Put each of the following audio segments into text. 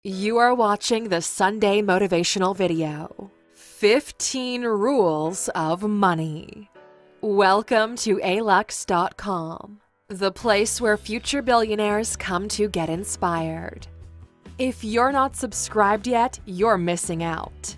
You are watching the Sunday motivational video, 15 Rules of Money. Welcome to alux.com, the place where future billionaires come to get inspired. If you're not subscribed yet, you're missing out.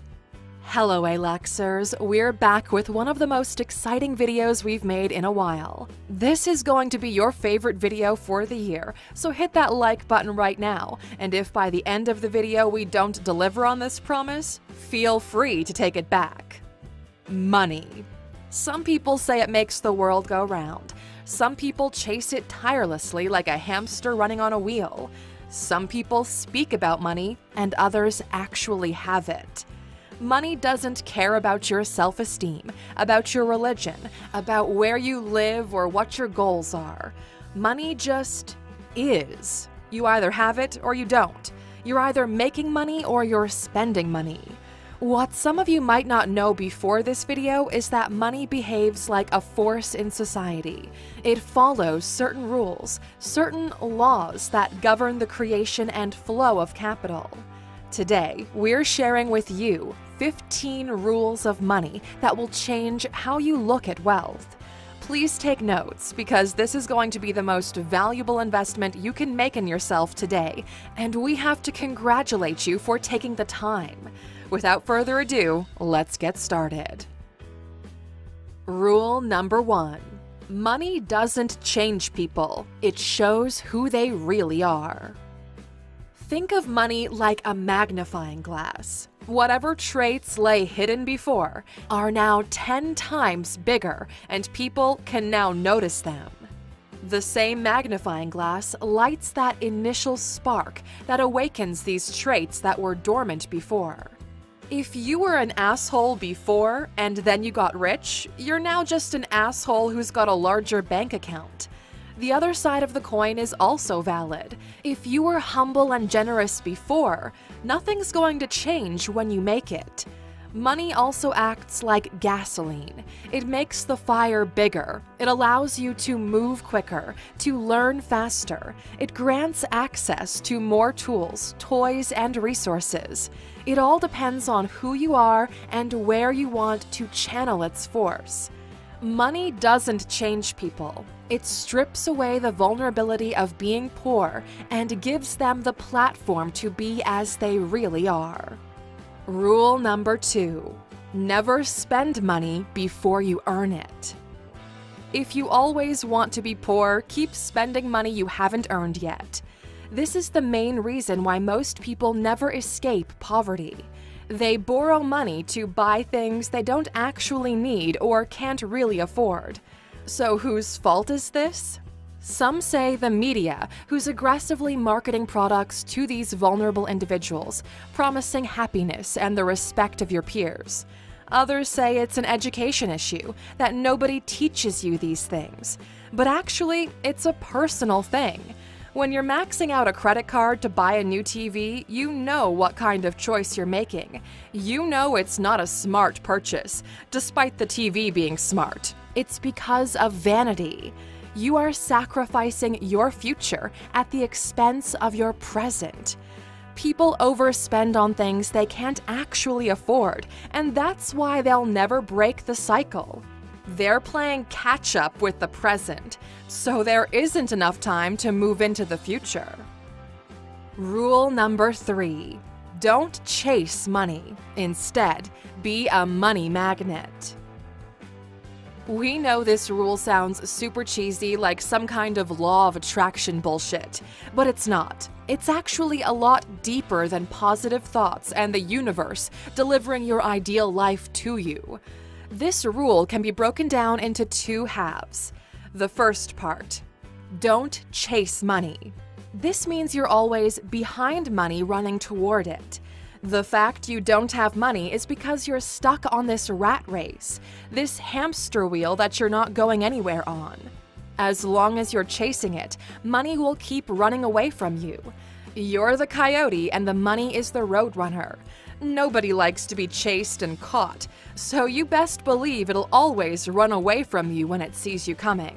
Hello Aluxers, we're back with one of the most exciting videos we've made in a while. This is going to be your favorite video for the year, so hit that like button right now, and if by the end of the video we don't deliver on this promise, feel free to take it back. Money. Some people say it makes the world go round. Some people chase it tirelessly like a hamster running on a wheel. Some people speak about money, and others actually have it. Money doesn't care about your self-esteem, about your religion, about where you live or what your goals are. Money just is. You either have it or you don't. You're either making money or you're spending money. What some of you might not know before this video is that money behaves like a force in society. It follows certain rules, certain laws that govern the creation and flow of capital. Today, we're sharing with you 15 rules of money that will change how you look at wealth. Please take notes because this is going to be the most valuable investment you can make in yourself today, and we have to congratulate you for taking the time. Without further ado, let's get started. Rule number 1. Money doesn't change people, it shows who they really are. Think of money like a magnifying glass. Whatever traits lay hidden before are now 10 times bigger, and people can now notice them. The same magnifying glass lights that initial spark that awakens these traits that were dormant before. If you were an asshole before and then you got rich, you're now just an asshole who's got a larger bank account. The other side of the coin is also valid. If you were humble and generous before, nothing's going to change when you make it. Money also acts like gasoline. It makes the fire bigger. It allows you to move quicker, to learn faster. It grants access to more tools, toys, and resources. It all depends on who you are and where you want to channel its force. Money doesn't change people. It strips away the vulnerability of being poor and gives them the platform to be as they really are. Rule number 2. Never spend money before you earn it. If you always want to be poor, keep spending money you haven't earned yet. This is the main reason why most people never escape poverty. They borrow money to buy things they don't actually need or can't really afford. So whose fault is this? Some say the media, who's aggressively marketing products to these vulnerable individuals, promising happiness and the respect of your peers. Others say it's an education issue, that nobody teaches you these things. But actually, it's a personal thing. When you're maxing out a credit card to buy a new TV, you know what kind of choice you're making. You know it's not a smart purchase, despite the TV being smart. It's because of vanity. You are sacrificing your future at the expense of your present. People overspend on things they can't actually afford, and that's why they'll never break the cycle. They're playing catch-up with the present, so there isn't enough time to move into the future. Rule number 3. Don't chase money. Instead, be a money magnet. We know this rule sounds super cheesy, like some kind of law of attraction bullshit, but it's not. It's actually a lot deeper than positive thoughts and the universe delivering your ideal life to you. This rule can be broken down into 2 halves. The first part: don't chase money. This means you're always behind money running toward it. The fact you don't have money is because you're stuck on this rat race, this hamster wheel that you're not going anywhere on. As long as you're chasing it, money will keep running away from you. You're the coyote and the money is the roadrunner. Nobody likes to be chased and caught, so you best believe it'll always run away from you when it sees you coming.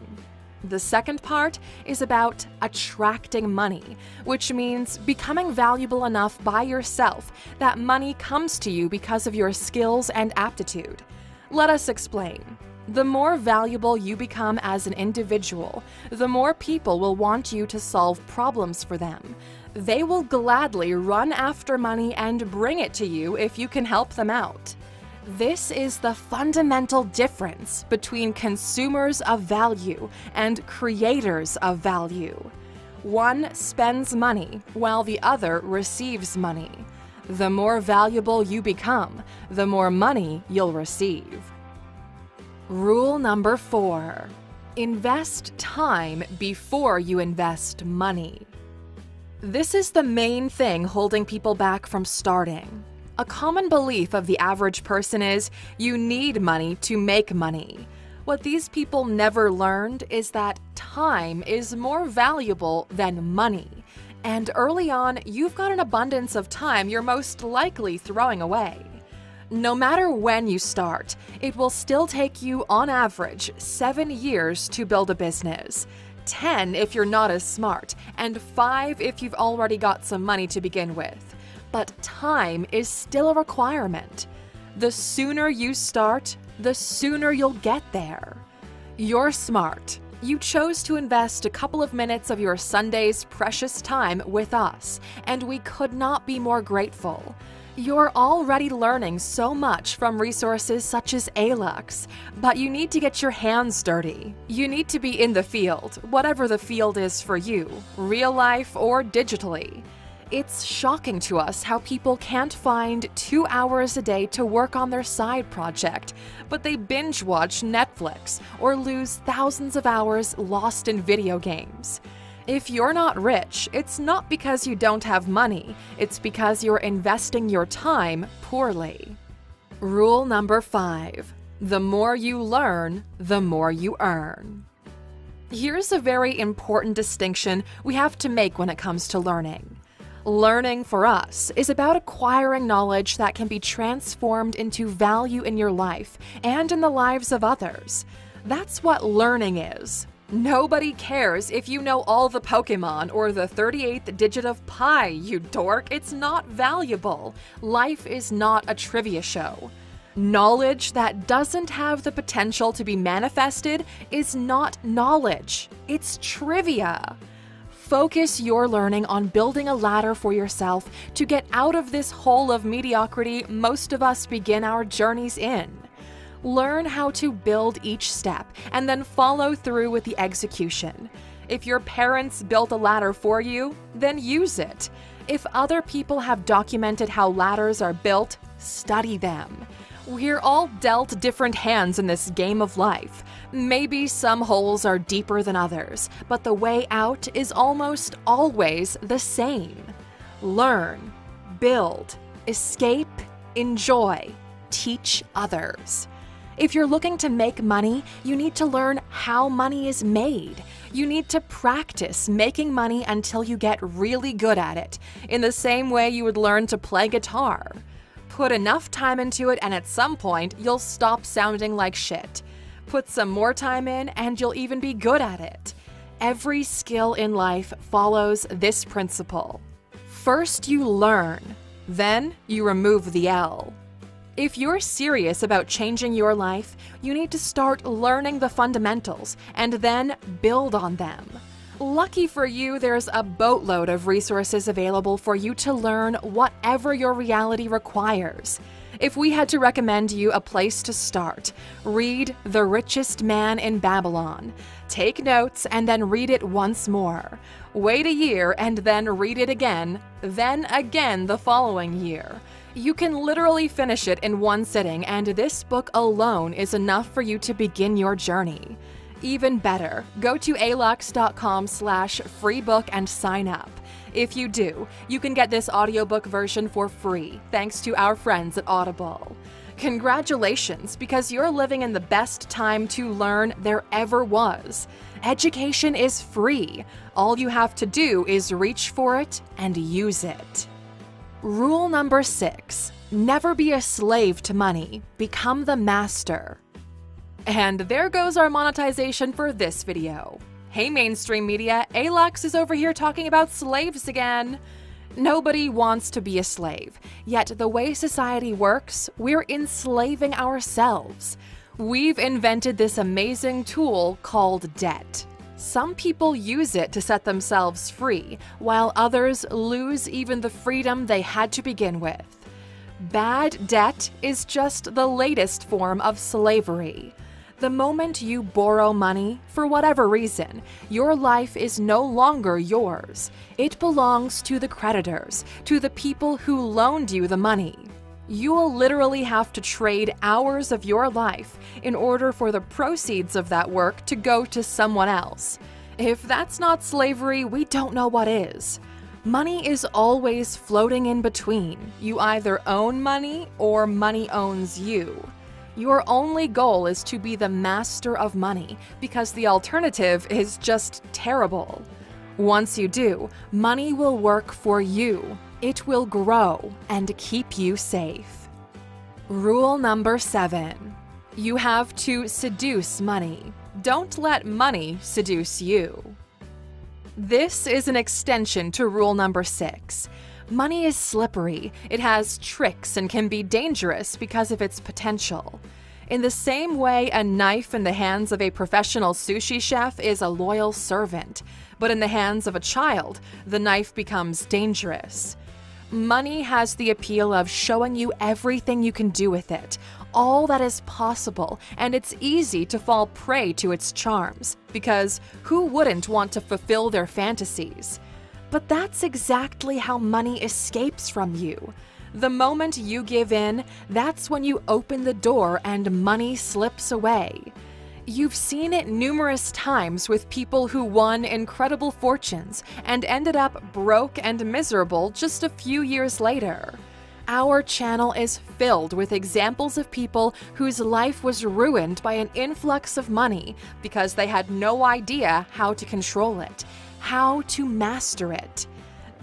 The second part is about attracting money, which means becoming valuable enough by yourself that money comes to you because of your skills and aptitude. Let us explain. The more valuable you become as an individual, the more people will want you to solve problems for them. They will gladly run after money and bring it to you if you can help them out. This is the fundamental difference between consumers of value and creators of value. One spends money while the other receives money. The more valuable you become, the more money you'll receive. Rule number 4. Invest time before you invest money. This is the main thing holding people back from starting. A common belief of the average person is you need money to make money. What these people never learned is that time is more valuable than money. And early on, you've got an abundance of time you're most likely throwing away. No matter when you start, it will still take you, on average, 7 years to build a business. 10 if you're not as smart, and 5 if you've already got some money to begin with. But time is still a requirement. The sooner you start, the sooner you'll get there. You're smart. You chose to invest a couple of minutes of your Sunday's precious time with us, and we could not be more grateful. You're already learning so much from resources such as ALUX, but you need to get your hands dirty. You need to be in the field, whatever the field is for you, real life or digitally. It's shocking to us how people can't find 2 hours a day to work on their side project, but they binge watch Netflix or lose thousands of hours lost in video games. If you're not rich, it's not because you don't have money, it's because you're investing your time poorly. Rule number 5. The more you learn, the more you earn. Here's a very important distinction we have to make when it comes to learning. Learning for us is about acquiring knowledge that can be transformed into value in your life and in the lives of others. That's what learning is. Nobody cares if you know all the Pokemon or the 38th digit of pi, you dork. It's not valuable. Life is not a trivia show. Knowledge that doesn't have the potential to be manifested is not knowledge. It's trivia. Focus your learning on building a ladder for yourself to get out of this hole of mediocrity most of us begin our journeys in. Learn how to build each step and then follow through with the execution. If your parents built a ladder for you, then use it. If other people have documented how ladders are built, study them. We're all dealt different hands in this game of life. Maybe some holes are deeper than others, but the way out is almost always the same. Learn, build, escape, enjoy, teach others. If you're looking to make money, you need to learn how money is made. You need to practice making money until you get really good at it, in the same way you would learn to play guitar. Put enough time into it and at some point, you'll stop sounding like shit. Put some more time in and you'll even be good at it. Every skill in life follows this principle. First you learn, then you remove the L. If you're serious about changing your life, you need to start learning the fundamentals and then build on them. Lucky for you, there's a boatload of resources available for you to learn whatever your reality requires. If we had to recommend you a place to start, read The Richest Man in Babylon. Take notes and then read it once more. Wait a year and then read it again, then again the following year. You can literally finish it in one sitting, and this book alone is enough for you to begin your journey. Even better, go to alux.com/freebook and sign up. If you do, you can get this audiobook version for free, thanks to our friends at Audible. Congratulations, because you're living in the best time to learn there ever was. Education is free. All you have to do is reach for it and use it. Rule number 6, never be a slave to money, become the master. And there goes our monetization for this video. Hey, mainstream media, Alex is over here talking about slaves again. Nobody wants to be a slave, yet the way society works, we're enslaving ourselves. We've invented this amazing tool called debt. Some people use it to set themselves free, while others lose even the freedom they had to begin with. Bad debt is just the latest form of slavery. The moment you borrow money, for whatever reason, your life is no longer yours. It belongs to the creditors, to the people who loaned you the money. You'll literally have to trade hours of your life in order for the proceeds of that work to go to someone else. If that's not slavery, we don't know what is. Money is always floating in between. You either own money or money owns you. Your only goal is to be the master of money, because the alternative is just terrible. Once you do, money will work for you. It will grow and keep you safe. Rule number 7. You have to seduce money. Don't let money seduce you. This is an extension to rule number 6. Money is slippery, it has tricks, and can be dangerous because of its potential. In the same way, a knife in the hands of a professional sushi chef is a loyal servant, but in the hands of a child, the knife becomes dangerous. Money has the appeal of showing you everything you can do with it, all that is possible, and it's easy to fall prey to its charms, because who wouldn't want to fulfill their fantasies? But that's exactly how money escapes from you. The moment you give in, that's when you open the door and money slips away. You've seen it numerous times with people who won incredible fortunes and ended up broke and miserable just a few years later. Our channel is filled with examples of people whose life was ruined by an influx of money because they had no idea how to control it, how to master it.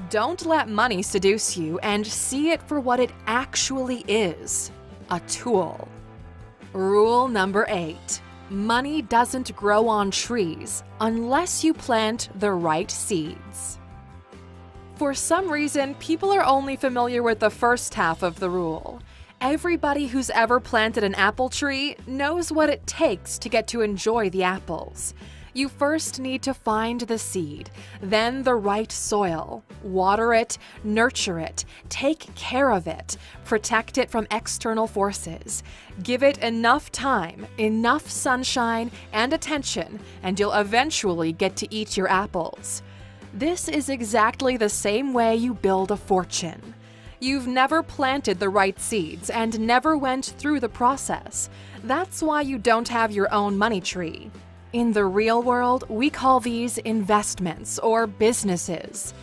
Don't let money seduce you, and see it for what it actually is: a tool. Rule number 8. Money doesn't grow on trees unless you plant the right seeds. For some reason, people are only familiar with the first half of the rule. Everybody who's ever planted an apple tree knows what it takes to get to enjoy the apples. You first need to find the seed, then the right soil. Water it, nurture it, take care of it, protect it from external forces. Give it enough time, enough sunshine and attention, and you'll eventually get to eat your apples. This is exactly the same way you build a fortune. You've never planted the right seeds and never went through the process. That's why you don't have your own money tree. In the real world, we call these investments or businesses.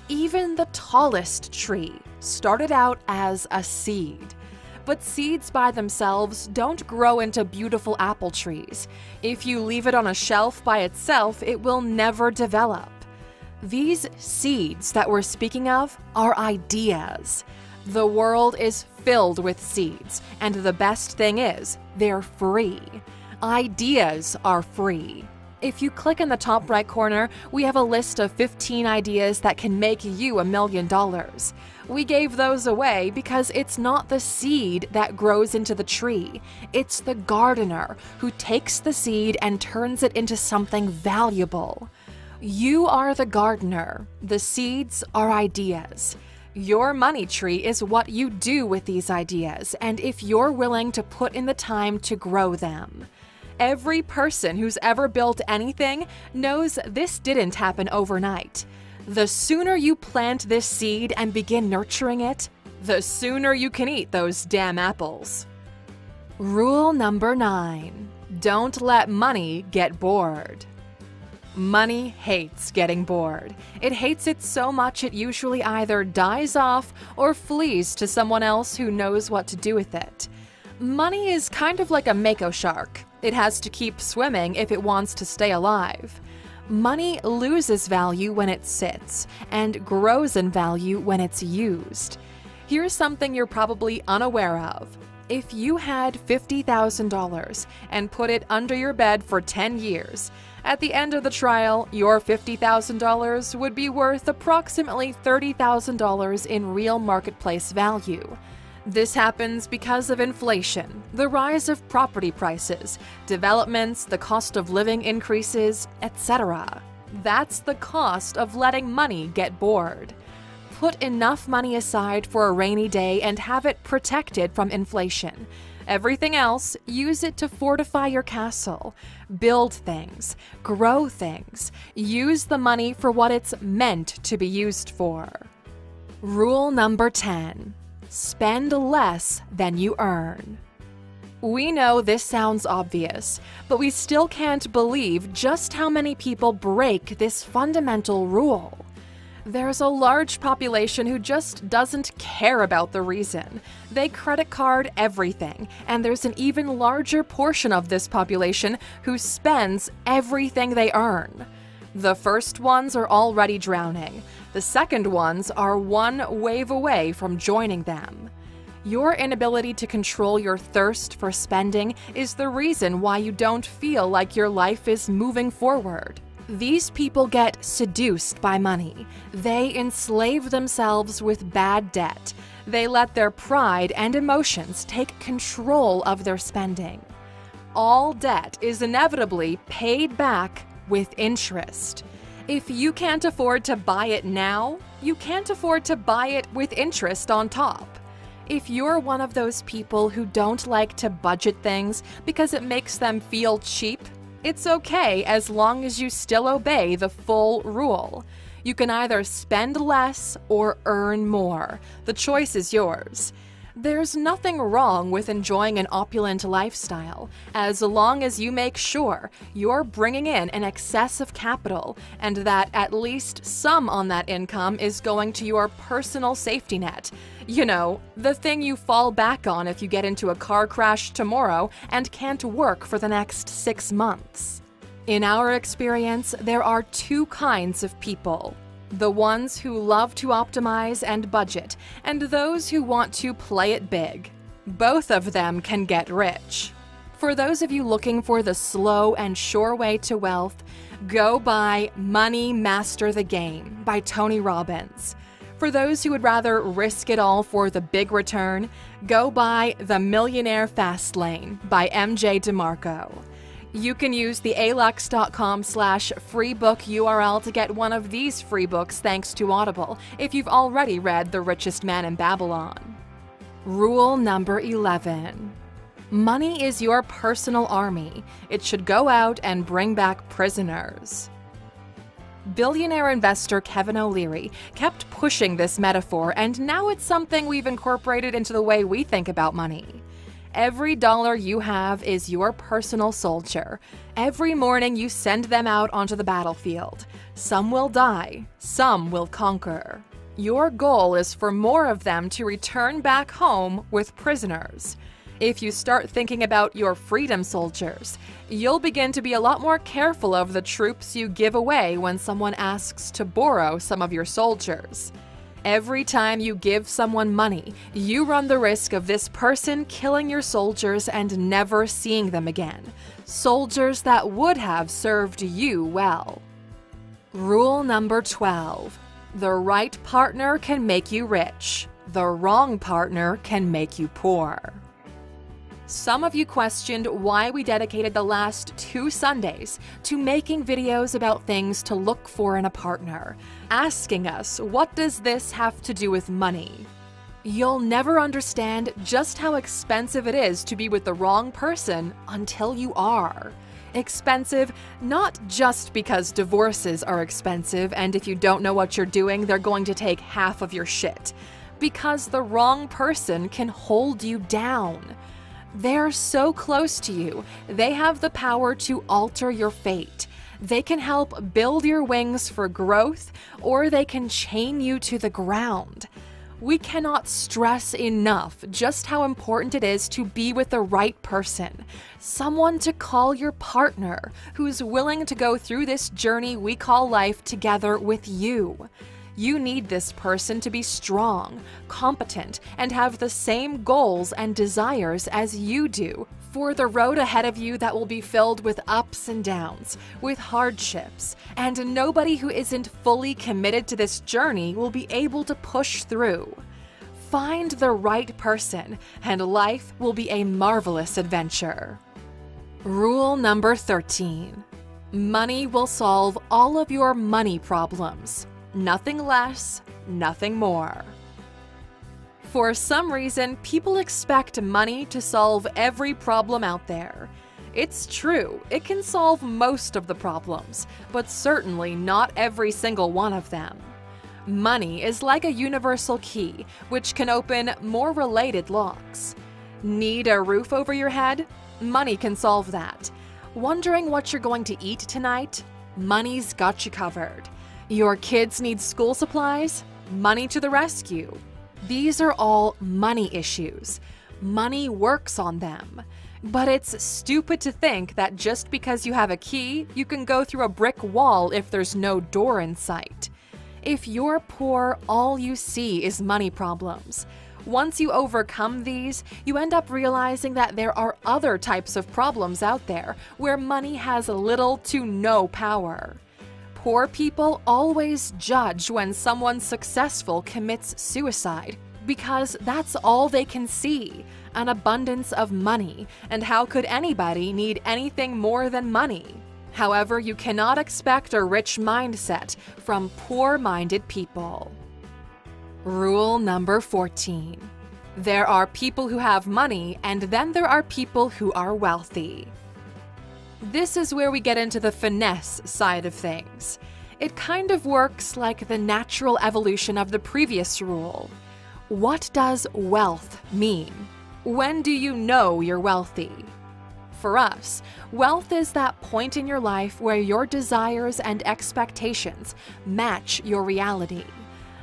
Even the tallest tree started out as a seed. But seeds by themselves don't grow into beautiful apple trees. If you leave it on a shelf by itself, it will never develop. These seeds that we're speaking of are ideas. The world is filled with seeds, and the best thing is, they're free. Ideas are free. If you click in the top right corner, we have a list of 15 ideas that can make you $1 million. We gave those away because it's not the seed that grows into the tree. It's the gardener who takes the seed and turns it into something valuable. You are the gardener. The seeds are ideas. Your money tree is what you do with these ideas, and if you're willing to put in the time to grow them. Every person who's ever built anything knows this didn't happen overnight. The sooner you plant this seed and begin nurturing it, the sooner you can eat those damn apples. Rule number 9. Don't let money get bored. Money hates getting bored. It hates it so much it usually either dies off or flees to someone else who knows what to do with it. Money is kind of like a mako shark. It has to keep swimming if it wants to stay alive. Money loses value when it sits and grows in value when it's used. Here's something you're probably unaware of. If you had $50,000 and put it under your bed for 10 years, at the end of the trial, your $50,000 would be worth approximately $30,000 in real marketplace value. This happens because of inflation, the rise of property prices, developments, the cost of living increases, etc. That's the cost of letting money get bored. Put enough money aside for a rainy day and have it protected from inflation. Everything else, use it to fortify your castle, build things, grow things. Use the money for what it's meant to be used for. Rule number 10. Spend less than you earn. We know this sounds obvious, but we still can't believe just how many people break this fundamental rule. There's a large population who just doesn't care about the reason. They credit card everything, and there's an even larger portion of this population who spends everything they earn. The first ones are already drowning. The second ones are one wave away from joining them. Your inability to control your thirst for spending is the reason why you don't feel like your life is moving forward. These people get seduced by money. They enslave themselves with bad debt. They let their pride and emotions take control of their spending. All debt is inevitably paid back with interest. If you can't afford to buy it now, you can't afford to buy it with interest on top. If you're one of those people who don't like to budget things because it makes them feel cheap, it's okay as long as you still obey the full rule. You can either spend less or earn more. The choice is yours. There's nothing wrong with enjoying an opulent lifestyle, as long as you make sure you're bringing in an excess of capital and that at least some on that income is going to your personal safety net. You know, the thing you fall back on if you get into a car crash tomorrow and can't work for the next 6 months. In our experience, there are two kinds of people. The ones who love to optimize and budget, and those who want to play it big. Both of them can get rich. For those of you looking for the slow and sure way to wealth, go buy Money Master the Game by Tony Robbins. For those who would rather risk it all for the big return, go buy The Millionaire Fast Lane by MJ DeMarco. You can use the alux.com/freebook URL to get one of these free books thanks to Audible if you've already read The Richest Man in Babylon. Rule number 11. Money is your personal army. It should go out and bring back prisoners. Billionaire investor Kevin O'Leary kept pushing this metaphor, and now it's something we've incorporated into the way we think about money. Every dollar you have is your personal soldier. Every morning you send them out onto the battlefield. Some will die, some will conquer. Your goal is for more of them to return back home with prisoners. If you start thinking about your freedom soldiers, you'll begin to be a lot more careful of the troops you give away when someone asks to borrow some of your soldiers. Every time you give someone money, you run the risk of this person killing your soldiers and never seeing them again. Soldiers that would have served you well. Rule number 12. The right partner can make you rich. The wrong partner can make you poor. Some of you questioned why we dedicated the last 2 Sundays to making videos about things to look for in a partner, asking us, what does this have to do with money? You'll never understand just how expensive it is to be with the wrong person until you are. Expensive, not just because divorces are expensive and if you don't know what you're doing, they're going to take half of your shit. Because the wrong person can hold you down. They're so close to you, they have the power to alter your fate. They can help build your wings for growth, or they can chain you to the ground. We cannot stress enough just how important it is to be with the right person, someone to call your partner who's willing to go through this journey we call life together with you. You need this person to be strong, competent, and have the same goals and desires as you do for the road ahead of you that will be filled with ups and downs, with hardships, and nobody who isn't fully committed to this journey will be able to push through. Find the right person, and life will be a marvelous adventure. Rule number 13. Money will solve all of your money problems. Nothing less, nothing more. For some reason, people expect money to solve every problem out there. It's true, it can solve most of the problems, but certainly not every single one of them. Money is like a universal key, which can open more related locks. Need a roof over your head? Money can solve that. Wondering what you're going to eat tonight? Money's got you covered. Your kids need school supplies? Money to the rescue. These are all money issues. Money works on them. But it's stupid to think that just because you have a key, you can go through a brick wall if there's no door in sight. If you're poor, all you see is money problems. Once you overcome these, you end up realizing that there are other types of problems out there where money has little to no power. Poor people always judge when someone successful commits suicide because that's all they can see, an abundance of money, and how could anybody need anything more than money? However, you cannot expect a rich mindset from poor-minded people. Rule number 14. There are people who have money, and then there are people who are wealthy. This is where we get into the finesse side of things. It kind of works like the natural evolution of the previous rule. What does wealth mean? When do you know you're wealthy? For us, wealth is that point in your life where your desires and expectations match your reality.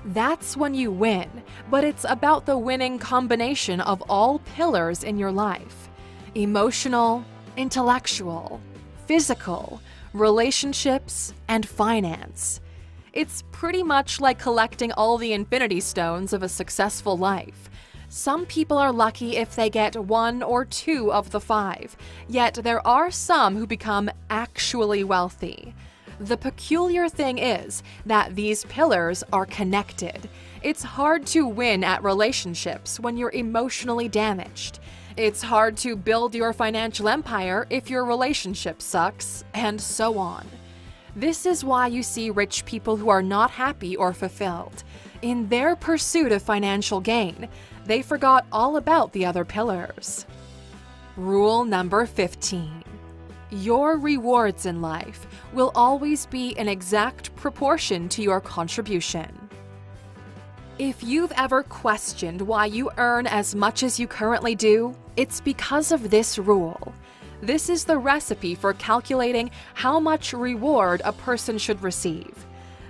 That's when you win, but it's about the winning combination of all pillars in your life: emotional, intellectual, physical, relationships, and finance. It's pretty much like collecting all the infinity stones of a successful life. Some people are lucky if they get 1 or 2 of the 5, yet there are some who become actually wealthy. The peculiar thing is that these pillars are connected. It's hard to win at relationships when you're emotionally damaged. It's hard to build your financial empire if your relationship sucks, and so on. This is why you see rich people who are not happy or fulfilled. In their pursuit of financial gain, they forgot all about the other pillars. Rule number 15. Your rewards in life will always be in exact proportion to your contribution. If you've ever questioned why you earn as much as you currently do, it's because of this rule. This is the recipe for calculating how much reward a person should receive.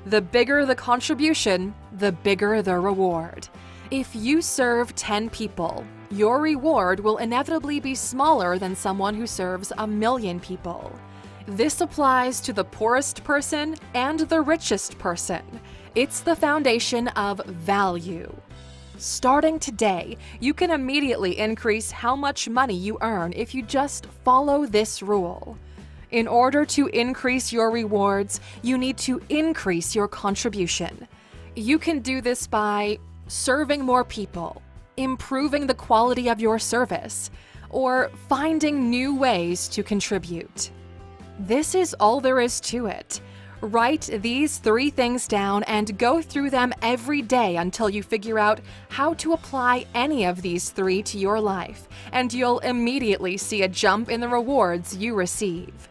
The bigger the contribution, the bigger the reward. If you serve 10 people, your reward will inevitably be smaller than someone who serves 1,000,000 people. This applies to the poorest person and the richest person. It's the foundation of value. Starting today, you can immediately increase how much money you earn if you just follow this rule. In order to increase your rewards, you need to increase your contribution. You can do this by serving more people, improving the quality of your service, or finding new ways to contribute. This is all there is to it. Write these 3 things down and go through them every day until you figure out how to apply any of these 3 to your life, and you'll immediately see a jump in the rewards you receive.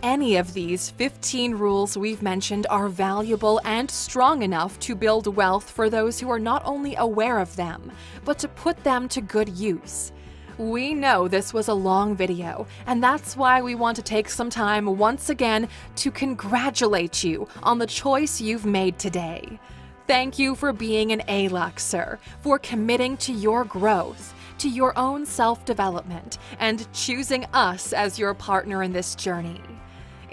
Any of these 15 rules we've mentioned are valuable and strong enough to build wealth for those who are not only aware of them, but to put them to good use. We know this was a long video, and that's why we want to take some time once again to congratulate you on the choice you've made today. Thank you for being an A-Luxer, for committing to your growth, to your own self-development, and choosing us as your partner in this journey.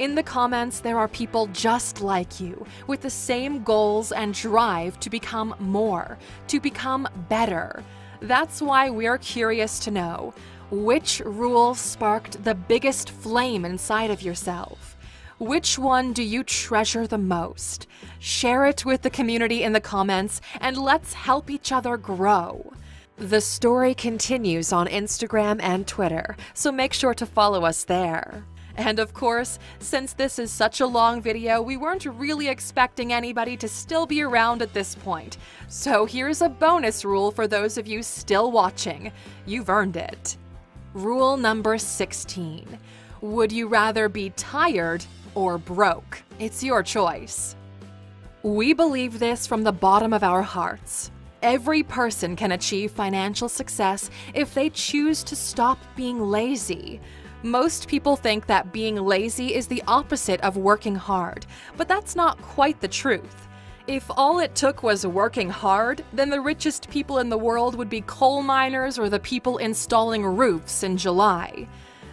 In the comments, there are people just like you, with the same goals and drive to become more, to become better. That's why we're curious to know, which rule sparked the biggest flame inside of yourself? Which one do you treasure the most? Share it with the community in the comments, and let's help each other grow. The story continues on Instagram and Twitter, so make sure to follow us there. And of course, since this is such a long video, we weren't really expecting anybody to still be around at this point. So here's a bonus rule for those of you still watching. You've earned it. Rule number 16. Would you rather be tired or broke? It's your choice. We believe this from the bottom of our hearts. Every person can achieve financial success if they choose to stop being lazy. Most people think that being lazy is the opposite of working hard, but that's not quite the truth. If all it took was working hard, then the richest people in the world would be coal miners or the people installing roofs in July.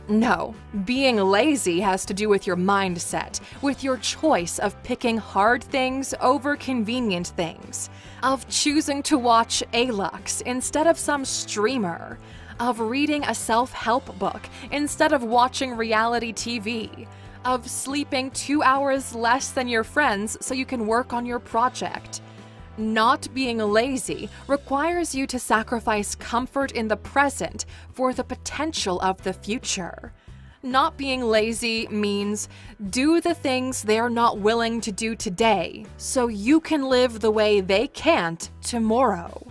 No, being lazy has to do with your mindset, with your choice of picking hard things over convenient things, of choosing to watch A-Lux instead of some streamer, of reading a self-help book instead of watching reality TV, of sleeping 2 hours less than your friends so you can work on your project. Not being lazy requires you to sacrifice comfort in the present for the potential of the future. Not being lazy means do the things they're not willing to do today so you can live the way they can't tomorrow.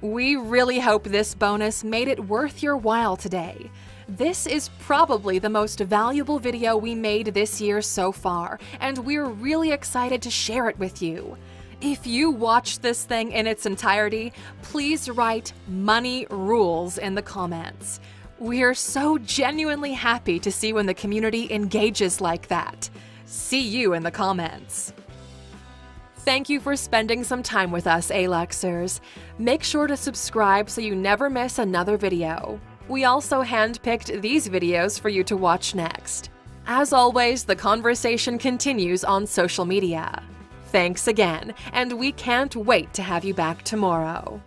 We really hope this bonus made it worth your while today. This is probably the most valuable video we made this year so far, and we're really excited to share it with you. If you watched this thing in its entirety, please write money rules in the comments. We're so genuinely happy to see when the community engages like that. See you in the comments. Thank you for spending some time with us, A-Luxers. Make sure to subscribe so you never miss another video. We also handpicked these videos for you to watch next. As always, the conversation continues on social media. Thanks again, and we can't wait to have you back tomorrow.